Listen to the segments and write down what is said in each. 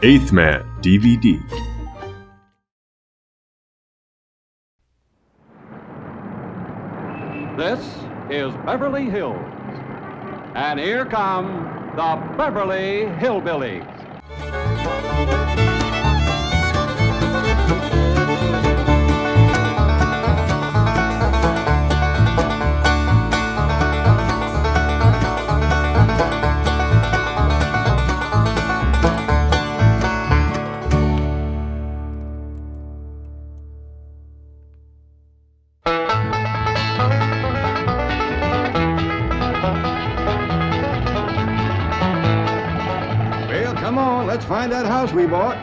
Eighth Man DVD. This is Beverly Hills. And here come the Beverly Hillbillies. Come on, let's find that house we bought.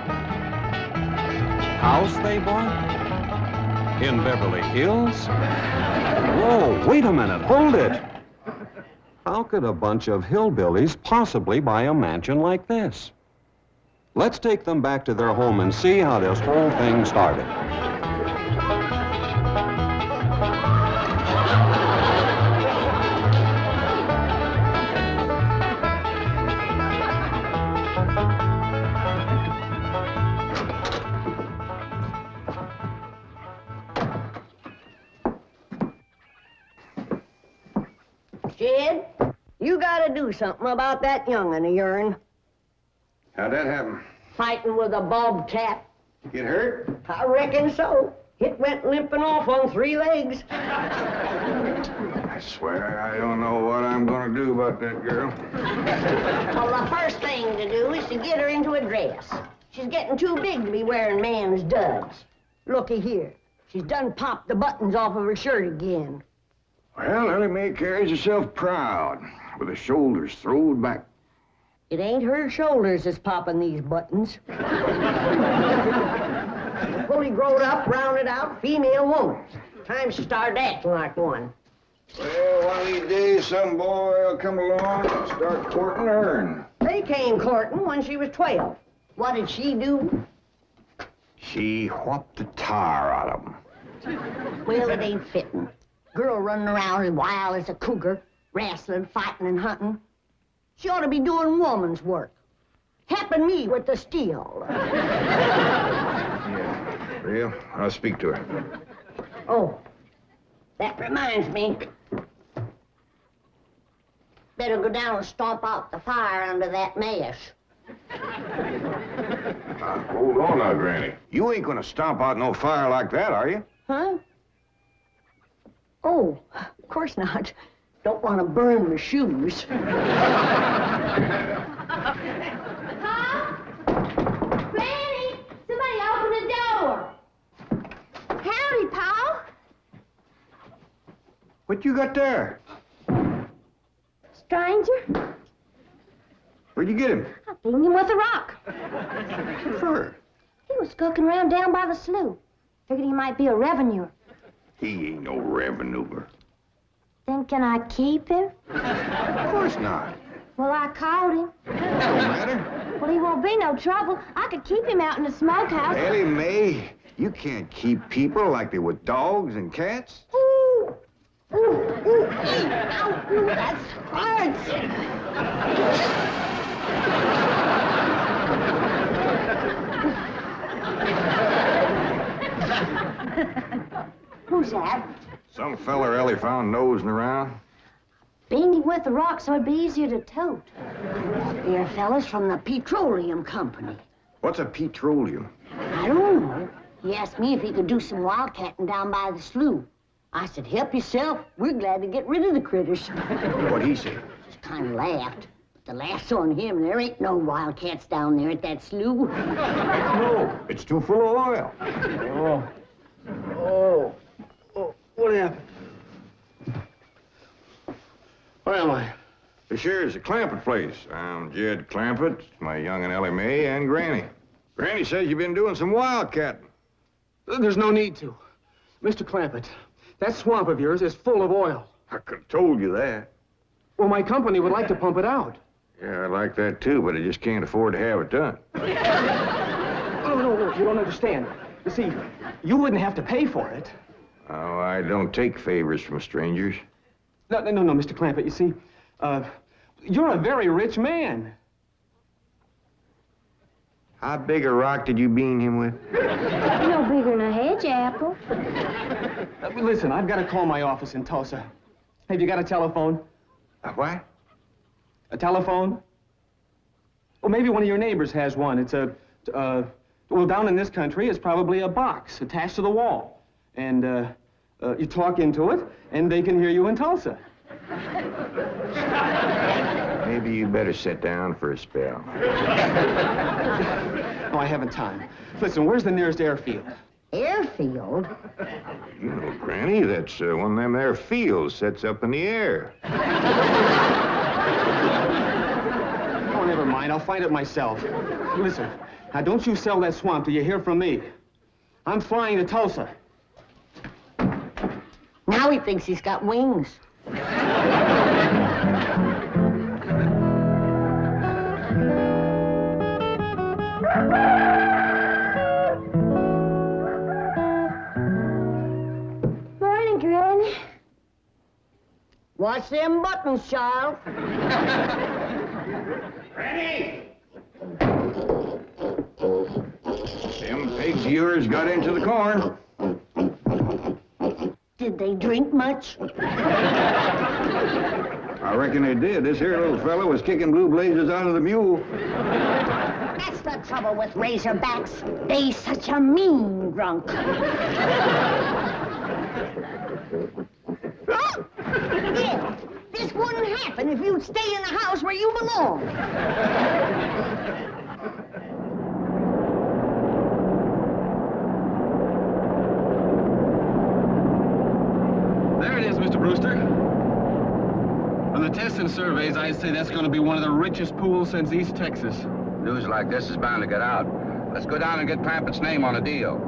House they bought? In Beverly Hills? Whoa, wait a minute, hold it. How could a bunch of hillbillies possibly buy a mansion like this? Let's take them back to their home and see how this whole thing started. Jed, you gotta do something about that young'un of yourn. How'd that happen? Fighting with a bobcat. Get hurt? I reckon so. It went limping off on 3 legs. I swear I don't know what I'm gonna do about that girl. Well, the first thing to do is to get her into a dress. She's getting too big to be wearing man's duds. Looky here. She's done popped the buttons off of her shirt again. Well, Elly May carries herself proud, with her shoulders throwed back. It ain't her shoulders that's popping these buttons. Fully growed up, rounded out, female woman. Time she started acting like one. Well, one of these days, some boy will come along and start courting her. They came courting when she was 12. What did she do? She whopped the tar out of him. Well, it ain't fitting. Girl running around as wild as a cougar, wrestling, fighting, and hunting. She ought to be doing woman's work. Helping me with the steel. Yeah, well, I'll speak to her. Oh, that reminds me. Better go down and stomp out the fire under that mash. Hold on now, Granny. You ain't gonna stomp out no fire like that, are you? Huh? Oh, of course not. Don't want to burn my shoes. Pa? Granny, somebody open the door. Howdy, Pa. What you got there? Stranger? Where'd you get him? I beat him with a rock. Sure. He was skulking around down by the slough. Figured he might be a revenuer. He ain't no revenuer. Then can I keep him? Of course not. Well, I caught him. Don't matter. Well, he won't be no trouble. I could keep him out in the smokehouse. Elly May, you can't keep people like they were dogs and cats. Ooh. Ooh, ooh, ow, ooh, that hurts. Who's that? Some feller Elly found nosing around. Beamed him with the rock so it'd be easier to tote. Here, fellas from the petroleum company. What's a petroleum? I don't know. He asked me if he could do some wildcatting down by the slough. I said, help yourself. We're glad to get rid of the critters. What'd he say? Just kind of laughed. But the laugh's on him. There ain't no wildcats down there at that slough. No, it's too full of oil. Oh, what happened? Where am I? This here is the Clampett place. I'm Jed Clampett, my young'un Elly May, and Granny. Granny says you've been doing some wildcatting. There's no need to. Mr. Clampett, that swamp of yours is full of oil. I could have told you that. Well, my company would like to pump it out. Yeah, I like that too, but I just can't afford to have it done. Oh, no, you don't understand. You see, you wouldn't have to pay for it. Oh, I don't take favors from strangers. No, Mr. Clampett, you see, you're a very rich man. How big a rock did you bean him with? No bigger than a hedge apple. Listen, I've got to call my office in Tulsa. Have you got a telephone? A what? A telephone? Well, maybe one of your neighbors has one. It's well, down in this country, it's probably a box attached to the wall. And, you talk into it, and they can hear you in Tulsa. Maybe you better sit down for a spell. No, I haven't time. Listen, where's the nearest airfield? Airfield? You know, Granny, that's one of them there fields sets up in the air. Oh, never mind. I'll find it myself. Listen, now don't you sell that swamp till you hear from me. I'm flying to Tulsa. Now he thinks he's got wings. Morning, Granny. Watch them buttons, child. Granny! Them pigs of yours got into the corn. Did they drink much? I reckon they did. This here little fella was kicking blue blazes out of the mule. That's the trouble with razorbacks. They such a mean drunk. Yeah, this wouldn't happen if you'd stay in the house where you belong. There it is, Mr. Brewster. On the tests and surveys, I'd say that's going to be one of the richest pools since East Texas. News like this is bound to get out. Let's go down and get Clampett's name on a deal.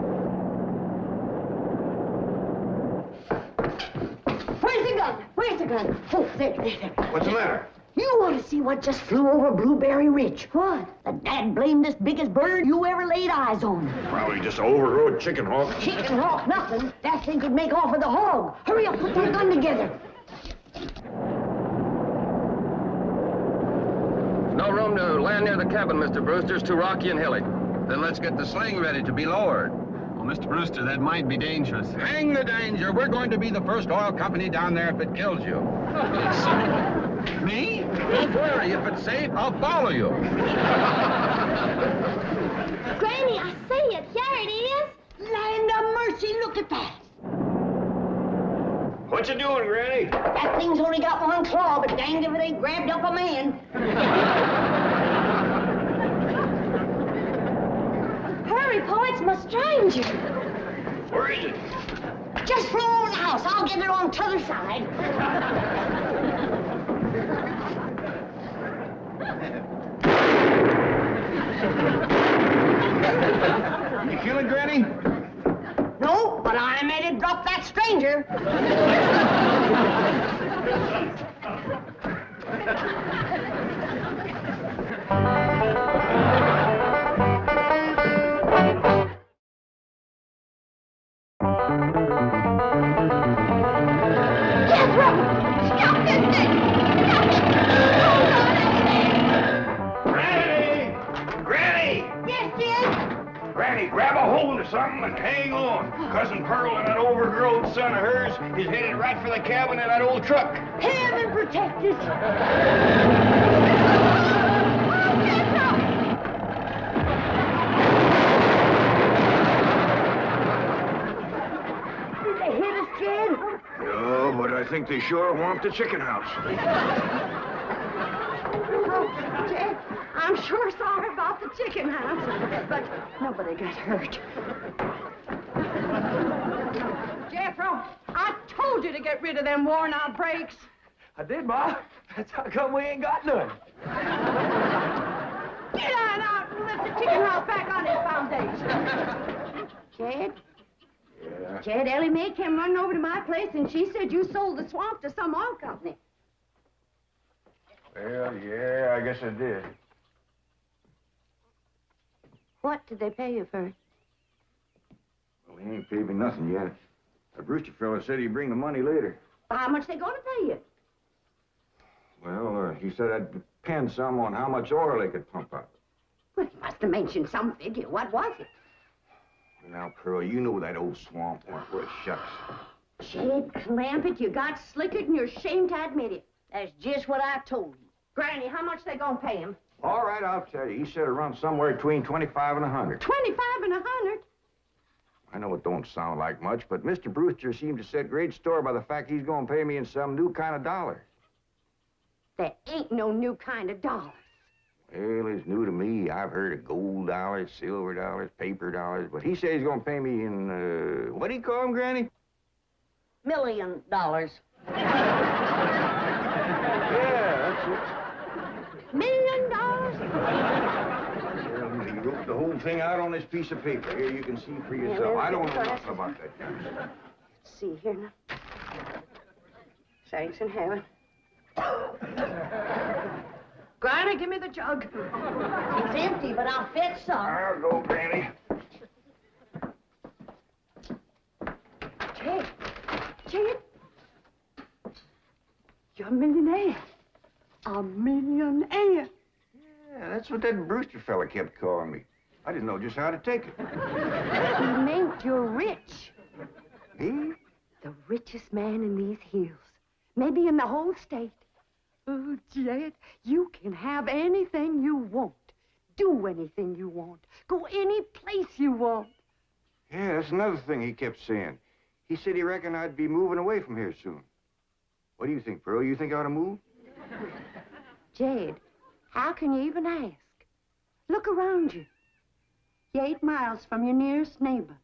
Where's the gun? Where's the gun? Oh, there. What's the matter? You want to see what just flew over Blueberry Ridge? What? The dad-blamedest biggest bird you ever laid eyes on. Probably just an overrode chicken hawk. Chicken hawk, nothing. That thing could make off with a hog. Hurry up, put that gun together. No room to land near the cabin, Mr. Brewster. It's too rocky and hilly. Then let's get the sling ready to be lowered. Well, Mr. Brewster, that might be dangerous. Hang the danger. We're going to be the first oil company down there if it kills you. Me? Don't worry. If it's safe, I'll follow you. Granny, I see it. Here it is. Land of mercy, look at that. What you doing, Granny? That thing's only got one claw, but danged if it ain't grabbed up a man. Hurry, Pa, it's my stranger. Where is it? Just flew over the house. I'll get it on the other side. You kill it, Granny? No, but I made it drop that stranger. Jethro! Stop this thing! Granny! Granny! Yes, Jed? Granny, grab a hold of something and hang on. Cousin Pearl and that overgrown son of hers is headed right for the cabin in that old truck. Heaven protect us. Did they hit us, Jed? No, but I think they sure want the chicken house. Oh, Jed, I'm sure sorry about the chicken house, but nobody got hurt. Jethro, I told you to get rid of them worn-out brakes. I did, Ma. That's how come we ain't got none. Get on out and lift the chicken house back on its foundation. Jed? Yeah. Jed, Elly May came running over to my place, and she said you sold the swamp to some oil company. Well, yeah, I guess I did. What did they pay you for it? Well, he ain't paid me nothing yet. The Brewster fella said he'd bring the money later. How much they gonna pay you? Well, he said I'd depend some on how much oil they could pump out. Well, he must have mentioned some figure. What was it? Now, Pearl, you know that old swamp went where it shucks. Jed Clampett, you got slickered and you're ashamed to admit it. That's just what I told you. Granny, how much they gonna pay him? All right, I'll tell you. He said it runs somewhere between 25 and 100. 25 and 100? I know it don't sound like much, but Mr. Brewster seemed to set great store by the fact he's going to pay me in some new kind of dollar. There ain't no new kind of dollar. Well, it's new to me. I've heard of gold dollars, silver dollars, paper dollars, but he says he's going to pay me in, what do you call them, Granny? $1 million. Yeah, that's it. $1 million? Well, he wrote the whole thing out on this piece of paper. Here, you can see for yourself. I don't know nothing about that kind of stuff. Let's see here now. Thanks in heaven. Granny, give me the jug. It's empty, but I'll fetch some. I'll go, Granny. Jed, you're a millionaire. A millionaire. Yeah, that's what that Brewster fella kept calling me. I didn't know just how to take it. He meant you're rich. Me? The richest man in these hills. Maybe in the whole state. Oh, Jed, you can have anything you want. Do anything you want. Go any place you want. Yeah, that's another thing he kept saying. He said he reckoned I'd be moving away from here soon. What do you think, Pearl? You think I ought to move? Jed, how can you even ask? Look around you. You're 8 miles from your nearest neighbor.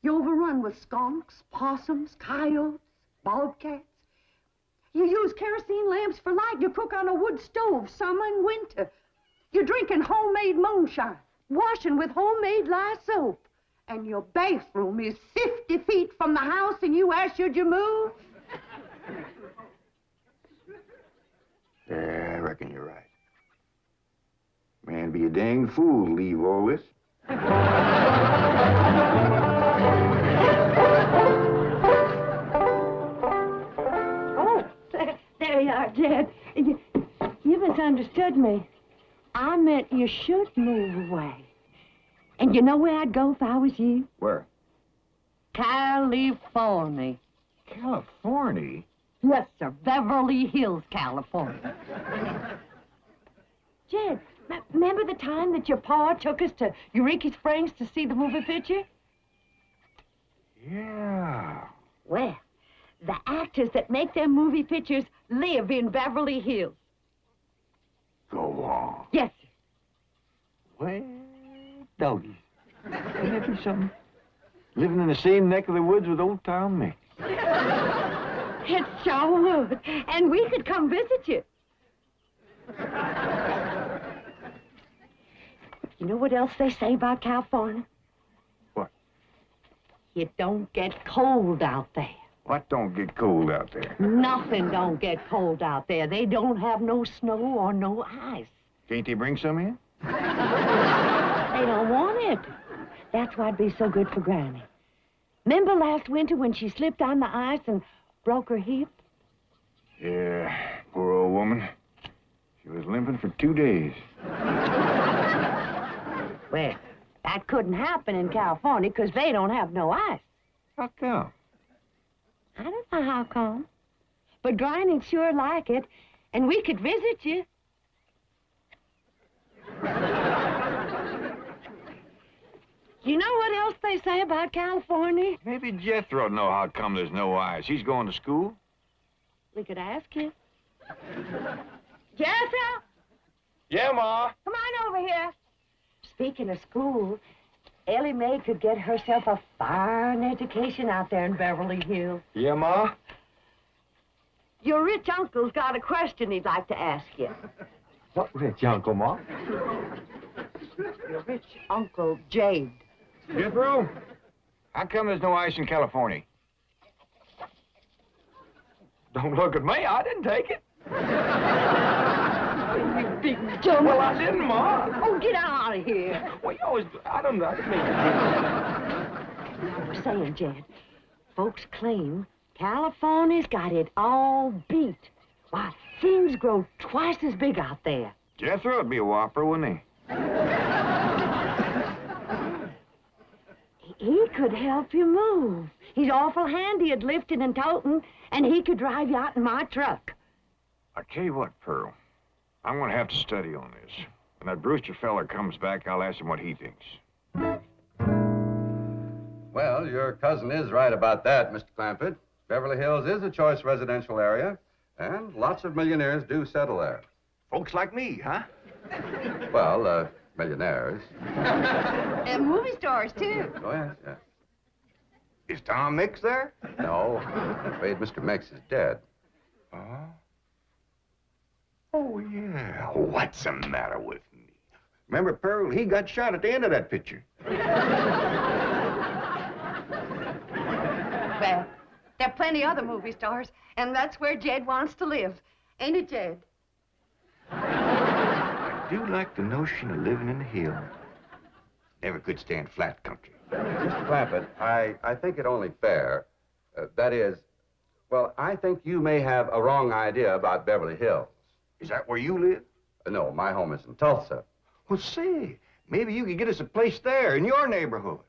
You're overrun with skunks, possums, coyotes, bobcats. You use kerosene lamps for light. You cook on a wood stove, summer and winter. You're drinking homemade moonshine, washing with homemade lye soap. And your bathroom is 50 feet from the house, and you ask, should you move? Yeah, I reckon you're right. Man, be a dang fool to leave all this. Oh, there you are, Jed. You misunderstood me. I meant you should move away. And you know where I'd go if I was you? Where? California. California? Yes, sir. Beverly Hills, California. Jed, remember the time that your pa took us to Eureka Springs to see the movie picture? Yeah. Well, the actors that make them movie pictures live in Beverly Hills. Go on. Yes, sir. Well, doggies. Ain't that be something? Living in the same neck of the woods with old town me. It sure would. And we could come visit you. You know what else they say about California? What? It don't get cold out there. What don't get cold out there? Nothing don't get cold out there. They don't have no snow or no ice. Can't they bring some in? They don't want it. That's why'd be so good for Granny. Remember last winter when she slipped on the ice and broke her hip? Yeah, poor old woman. She was limping for 2 days. Well, that couldn't happen in California because they don't have no ice. How come? I don't know how come. But Granny'd sure like it, and we could visit you. You know what else they say about California? Maybe Jethro know how come there's no ice. He's going to school. We could ask him. Jethro! Yeah, Ma. Come on over here. Speaking of school, Elly May could get herself a fine education out there in Beverly Hills. Yeah, Ma? Your rich uncle's got a question he'd like to ask you. What rich uncle, Ma? Your rich Uncle Jed. Jethro? How come there's no ice in California? Don't look at me. I didn't take it. You big dumb. Well, I didn't, Ma. Oh, get out of here. Well, you always... I didn't mean to. I was saying, Jed, folks claim California's got it all beat. Why, things grow twice as big out there. Jethro would be a whopper, wouldn't he? could help you move. He's awful handy at lifting and toting, and he could drive you out in my truck. I tell you what, Pearl. I'm gonna have to study on this. When that Brewster fella comes back, I'll ask him what he thinks. Well, your cousin is right about that, Mr. Clampett. Beverly Hills is a choice residential area, and lots of millionaires do settle there. Folks like me, huh? Well, millionaires. And movie stars, too. Oh, yes, yes. Is Tom Mix there? No, I'm afraid Mr. Mix is dead. Oh? Oh, yeah. What's the matter with me? Remember, Pearl, he got shot at the end of that picture. Well, there are plenty other movie stars, and that's where Jed wants to live. Ain't it, Jed? I do like the notion of living in the hills. Never could stand flat country. Mr. Clampett, I think it only fair. That is, well, I think you may have a wrong idea about Beverly Hills. Is that where you live? No, my home is in Tulsa. Well, say, maybe you could get us a place there in your neighborhood.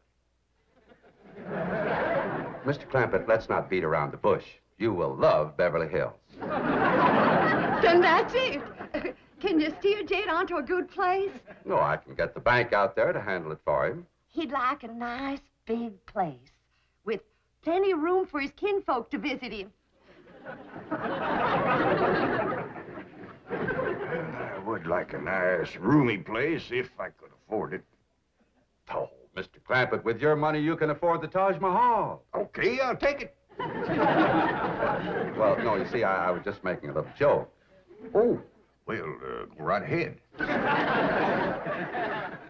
Mr. Clampett, let's not beat around the bush. You will love Beverly Hills. Then that's it. Can you steer Jed onto a good place? No, I can get the bank out there to handle it for him. He'd like a nice big place with plenty of room for his kinfolk to visit him. I would like a nice, roomy place if I could afford it. Oh, Mr. Clampett, with your money, you can afford the Taj Mahal. Okay, I'll take it. Well, no, you see, I was just making a little joke. Oh, well, go right ahead.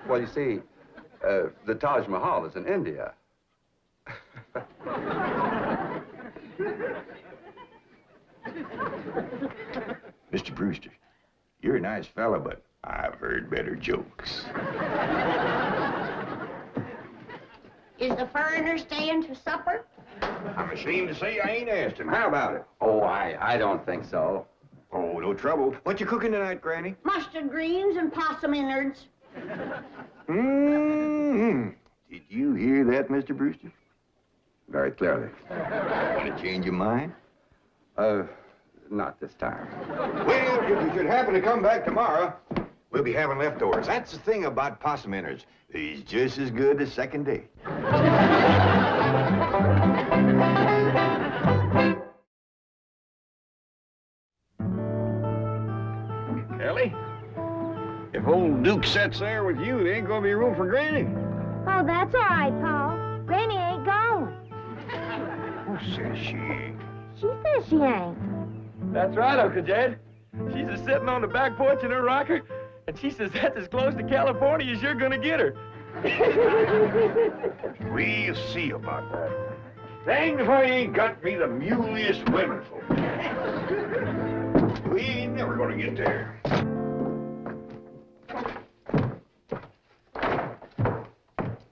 Well, you see, the Taj Mahal is in India. Mr. Brewster, you're a nice fella, but I've heard better jokes. Is the foreigner staying to supper? I'm ashamed to say I ain't asked him. How about it? Oh, I don't think so. Oh, no trouble. What you cooking tonight, Granny? Mustard greens and possum innards. Mm-hmm. Did you hear that, Mr. Brewster? Very clearly. Want to change your mind? Not this time. Well, if you should happen to come back tomorrow, we'll be having leftovers. That's the thing about possum innards. He's just as good the second day. Ellie, if old Duke sits there with you, there ain't gonna be room for Granny. Oh, that's all right, Paul. Granny ain't going. Who says she ain't? She says she ain't. That's right, Uncle Jed. She's a sitting on the back porch in her rocker, and she says that's as close to California as you're gonna get her. We'll see about that. Dang if I ain't got me the muliest women folk. We ain't never gonna get there.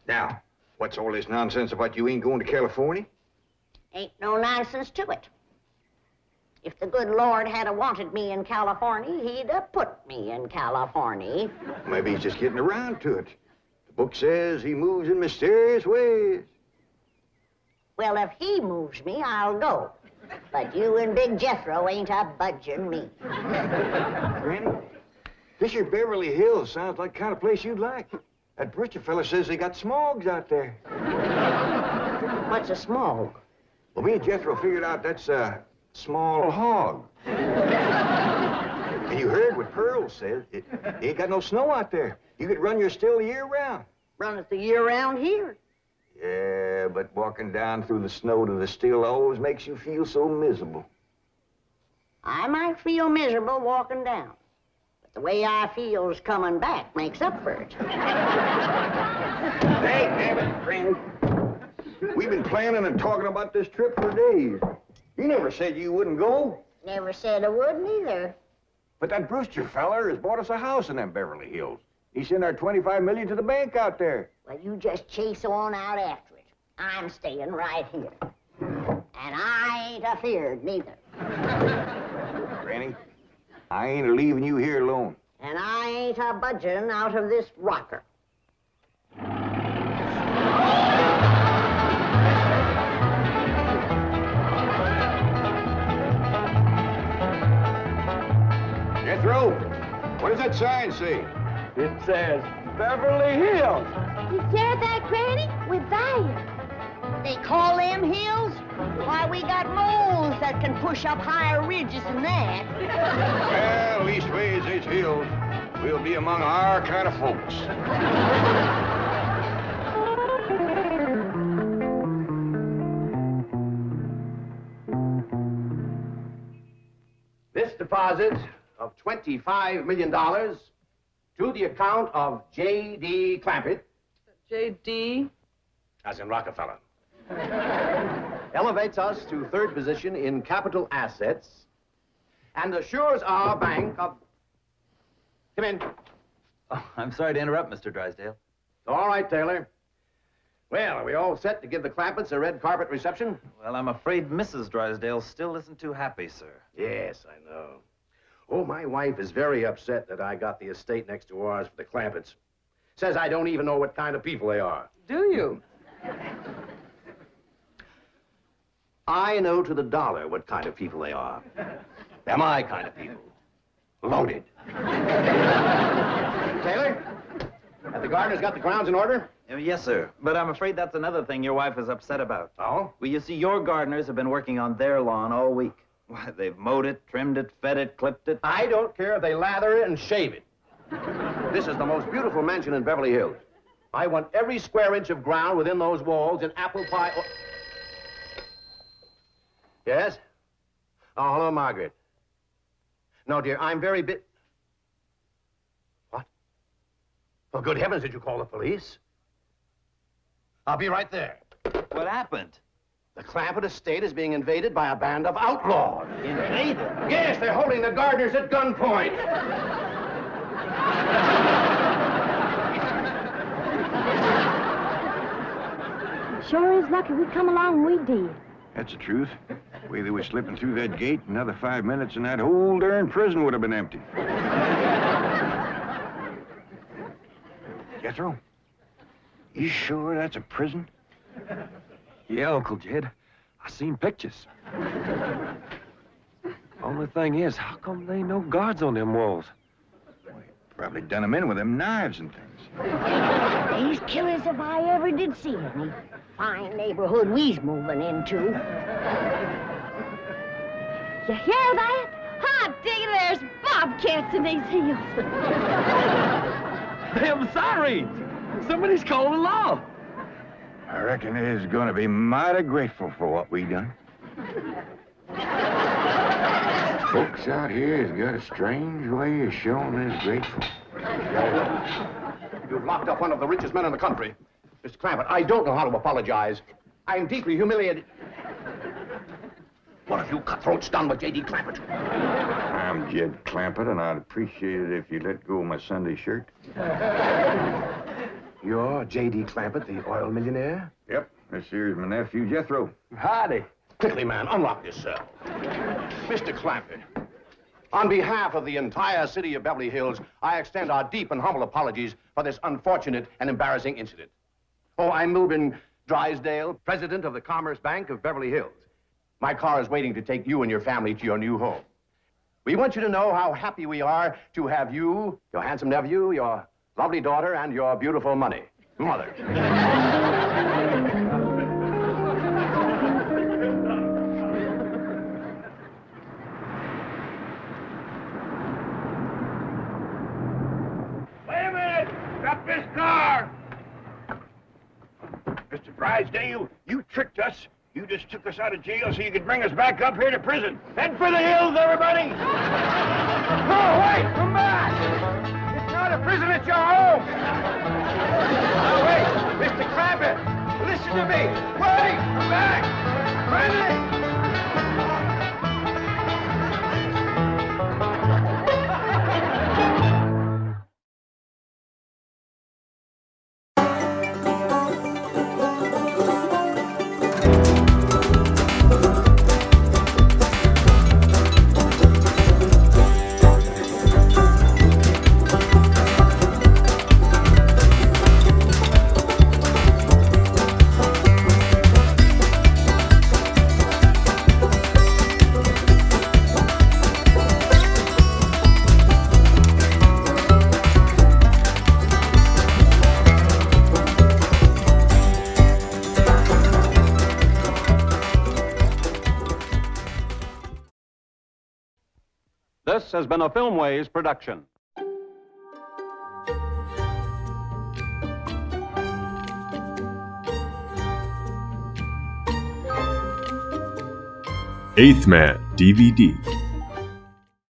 Now, what's all this nonsense about you ain't going to California? Ain't no nonsense to it. If the good Lord had wanted me in California, he'd have put me in California. Maybe he's just getting around to it. The book says he moves in mysterious ways. Well, if he moves me, I'll go. But you and Big Jethro ain't a budging me. Granny, this here Beverly Hills sounds like the kind of place you'd like. That Brewster fella says they got smogs out there. What's a smog? Well, me and Jethro figured out that's a small hog. And you heard what Pearl said. It ain't got no snow out there. You could run your still the year round. Run it the year round here. Yeah, but walking down through the snow to the still always makes you feel so miserable. I might feel miserable walking down, but the way I feel's coming back makes up for it. Hey, damn it, Granny. We've been planning and talking about this trip for days. You never said you wouldn't go. Never said I wouldn't either. But that Brewster feller has bought us a house in them Beverly Hills. He sent our $25 million to the bank out there. Well, you just chase on out after it. I'm staying right here. And I ain't afeared neither. Granny, I ain't leaving you here alone. And I ain't a budging out of this rocker. that sign say? It says Beverly Hills. You hear that, Granny? We're there. They call them hills? Why, we got moles that can push up higher ridges than that. Well, leastways, it's hills. We'll be among our kind of folks. This deposit of $25 million to the account of J.D. Clampett. J.D.? As in Rockefeller. Elevates us to third position in capital assets and assures our bank of... Come in. Oh, I'm sorry to interrupt, Mr. Drysdale. All right, Taylor. Well, are we all set to give the Clampetts a red carpet reception? Well, I'm afraid Mrs. Drysdale still isn't too happy, sir. Yes, I know. Oh, my wife is very upset that I got the estate next to ours for the Clampetts. Says I don't even know what kind of people they are. Do you? I know to the dollar what kind of people they are. They're my kind of people. Loaded. Taylor, have the gardeners got the grounds in order? Yes, sir. But I'm afraid that's another thing your wife is upset about. Oh? Well, you see, your gardeners have been working on their lawn all week. Why, they've mowed it, trimmed it, fed it, clipped it. I don't care if they lather it and shave it. This is the most beautiful mansion in Beverly Hills. I want every square inch of ground within those walls in apple pie... Yes? Oh, hello, Margaret. No, dear, I'm very What? Oh, good heavens, did you call the police? I'll be right there. What happened? The Clampett estate is being invaded by a band of outlaws. Invaded? Yes, they're holding the gardeners at gunpoint. Sure is lucky we come along we did. That's the truth. The way they were slipping through that gate, another 5 minutes and that whole darn prison would have been empty. Jethro, you sure that's a prison? Yeah, Uncle Jed. I seen pictures. Only thing is, how come there ain't no guards on them walls? Probably done them in with them knives and things. These killers if I ever did see any. Fine neighborhood we's moving into. You hear that? Hot diggity, there's bobcats in these hills. Them sirens! Somebody's calling the law. I reckon they's gonna be mighty grateful for what we done. Folks out here has got a strange way of showing they're grateful. You've locked up one of the richest men in the country. Mr. Clampett, I don't know how to apologize. I'm deeply humiliated. What have you cutthroats done with J.D. Clampett? I'm Jed Clampett, and I'd appreciate it if you let go of my Sunday shirt. You're J.D. Clampett, the oil millionaire? Yep, this here's my nephew, Jethro. Howdy. Quickly, man, unlock this cell. Mr. Clampett, on behalf of the entire city of Beverly Hills, I extend our deep and humble apologies for this unfortunate and embarrassing incident. Oh, I'm Milburn Drysdale, president of the Commerce Bank of Beverly Hills. My car is waiting to take you and your family to your new home. We want you to know how happy we are to have you, your handsome nephew, your lovely daughter, and your beautiful money. Mother. Wait a minute! Stop this car! Mr. Drysdale, you tricked us. You just took us out of jail so you could bring us back up here to prison. Head for the hills, everybody! No, wait! Come back! It's not a prison, it's your home! Now, wait! Mr. Clampett, listen to me! Wait! Come back! Friendly! This has been a Filmways production. Eighth Man DVD.